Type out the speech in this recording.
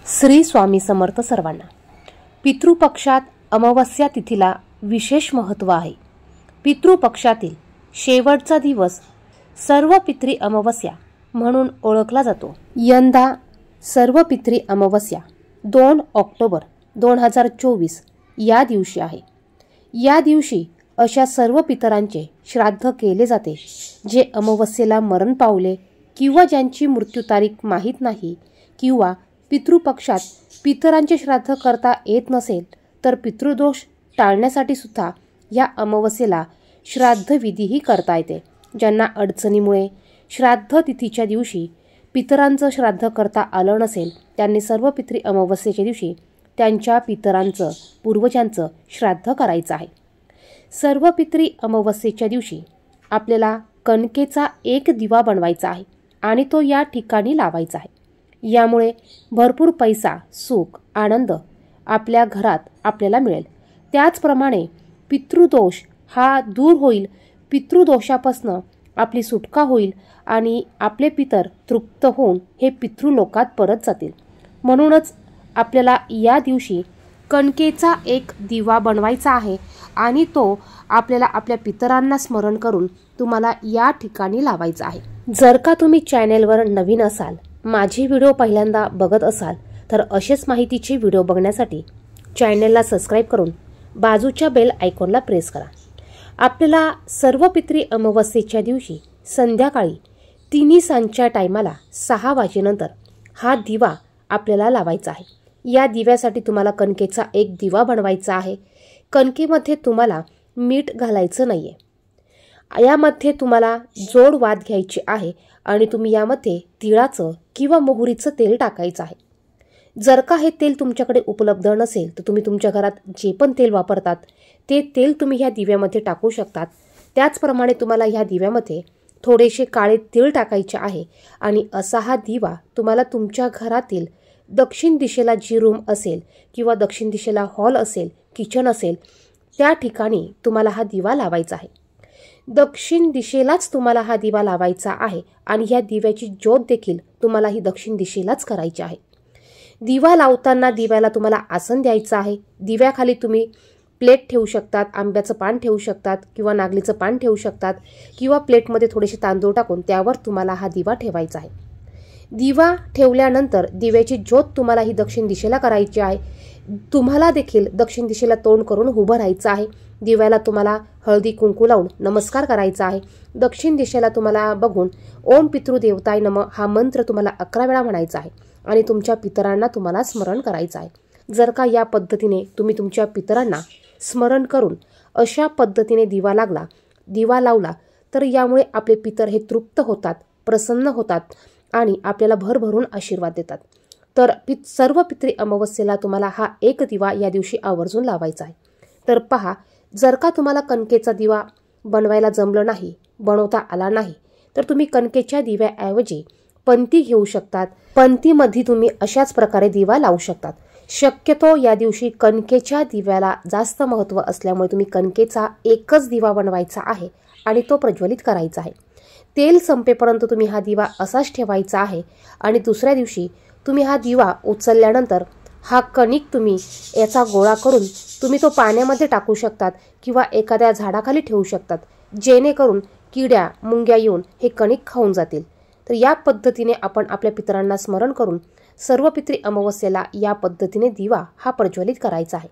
श्री स्वामी समर्थ सर्वांना। पितृपक्षात अमावस्या तिथीला विशेष महत्त्व आहे। पितृपक्षातील शेवटचा दिवस सर्व पितृ अमावस्या म्हणून ओळखला जातो। यंदा सर्व पितृ अमावस्या 2 ऑक्टोबर 2024 या दिवशी आहे। या दिवशी अशा सर्व पितरांचे श्राद्ध केले जाते जे अमावस्येला मरण पावले किंवा ज्यांची मृत्यू तारीख माहीत नाही किंवा पितृपक्षात पितरांचे श्राद्ध करता येत नसेल तर पितृदोष टाळण्यासाठी सुद्धा या अमावस्येला श्राद्ध विधीही करता येते। ज्यांना अडचणीमुळे श्राद्ध तिथीच्या दिवशी पितरांचं श्राद्ध करता आलं नसेल त्यांनी सर्व पितृ अमावस्येच्या दिवशी त्यांच्या पितरांचं पूर्वजांचं श्राद्ध करायचं आहे। सर्व पितृ अमावस्येच्या दिवशी आपल्याला कणकेचा एक दिवा बनवायचा आहे आणि तो या ठिकाणी लावायचा आहे। यामुळे भरपूर पैसा, सुख, आनंद आपल्या घरात आपल्याला मिळेल। त्याचप्रमाणे पितृदोष हा दूर होईल, पितृदोषापासून आपली सुटका होईल आणि आपले पितर तृप्त होऊन हे पितृलोकात परत जातील। म्हणूनच आपल्याला या दिवशी कणकेचा एक दिवा बनवायचा आहे आणि तो आपल्याला आपल्या पितरांना स्मरण करून तुम्हाला या ठिकाणी लावायचा आहे। जर का तुम्ही चॅनेलवर नवीन असाल, माझे व्हिडिओ पहिल्यांदा बघत असाल तर असेच माहितीचे व्हिडिओ बघण्यासाठी चॅनेलला सबस्क्राइब करून बाजूच्या बेल आयकॉनला प्रेस करा। आपल्याला सर्व पितृ अमावस्येच्या दिवशी संध्याकाळी 3 सांजच्या टायमाला 6 वाजेनंतर हा दिवा आपल्याला लावायचा आहे। या दिव्यासाठी तुम्हाला कणकेचा एक दिवा बनवायचा आहे। कणकेमध्ये तुम्हाला मीठ घालायचं नाहीये। यामध्ये तुम्हाला जोड वात घ्यायची आहे आणि तुम्ही यामध्ये तिळाचं किंवा मोहरीचं तेल टाकायचं आहे। जर का हे तेल तुमच्याकडे उपलब्ध नसेल तर तुम्ही तुमच्या घरात जे पण तेल वापरतात ते तेल तुम्ही ह्या दिव्यामध्ये टाकू शकतात। त्याचप्रमाणे तुम्हाला ह्या दिव्यामध्ये थोडेसे काळे तीळ टाकायचे आहे आणि असा हा दिवा तुम्हाला तुमच्या घरातील दक्षिण दिशेला जी रूम असेल किंवा दक्षिण दिशेला हॉल असेल, किचन असेल, त्या ठिकाणी तुम्हाला हा दिवा लावायचा आहे। दक्षिण दिशेलाच तुम्हाला हा दिवा लावायचा आहे आणि ह्या दिव्याची ज्योत देखील तुम्हाला ही दक्षिण दिशेलाच करायची आहे। दिवा लावताना दिव्याला तुम्हाला आसन द्यायचं आहे। दिव्याखाली तुम्ही प्लेट ठेवू शकतात, आंब्याचं पान ठेवू शकतात किंवा नागलीचं पान ठेवू शकतात किंवा प्लेटमध्ये थोडेसे तांदूळ टाकून त्यावर तुम्हाला हा दिवा ठेवायचा आहे। दिवा ठेवल्यानंतर दिव्याची ज्योत तुम्हाला ही दक्षिण दिशेला करायची आहे। तुम्हाला देखील दक्षिण दिशेला तोंड करून उभं राहायचं आहे। दिव्याला तुम्हाला हळदी कुंकू लावून नमस्कार करायचा आहे। दक्षिण दिशेला तुम्हाला बघून ओम पितृदेवताय नमः हा मंत्र तुम्हाला 11 वेळा म्हणायचा आहे आणि तुमच्या पितरांना तुम्हाला स्मरण करायचं आहे। जर का या पद्धतीने तुम्ही तुमच्या पितरांना स्मरण करून अशा पद्धतीने दिवा लावला तर यामुळे आपले पितर हे तृप्त होतात, प्रसन्न होतात आणि आपल्याला भरभरून आशीर्वाद देतात। तर सर्व पितृ अमावस्येला तुम्हाला हा एक दिवा या दिवशी आवर्जून लावायचा आहे। तर पहा, जर का तुम्हाला कणकेचा दिवा बनवायला जमलं नाही, बनवता आला नाही तर तुम्ही कणकेच्या दिव्याऐवजी पंती घेऊ शकतात। पंतीमध्ये तुम्ही अशाच प्रकारे दिवा लावू शकतात। शक्यतो या दिवशी कणकेच्या दिव्याला जास्त महत्त्व असल्यामुळे तुम्ही कणकेचा एकच दिवा बनवायचा आहे आणि तो प्रज्वलित करायचा आहे। तेल संपेपर्यंत तुम्ही हा दिवा असाच ठेवायचा आहे आणि दुसऱ्या दिवशी तुम्ही हा दिवा उचलल्यानंतर हा कणिक तुम्ही याचा गोळा करून तुम्ही तो पाण्यामध्ये टाकू शकतात किंवा एखाद्या झाडाखाली ठेवू शकतात, जेणेकरून किड्या मुंग्या येऊन हे कणिक खाऊन जातील। तर या पद्धतीने आपण आपल्या पितरांना स्मरण करून सर्व पितृ अमावस्येला या पद्धतीने दिवा हा प्रज्वलित करायचा आहे।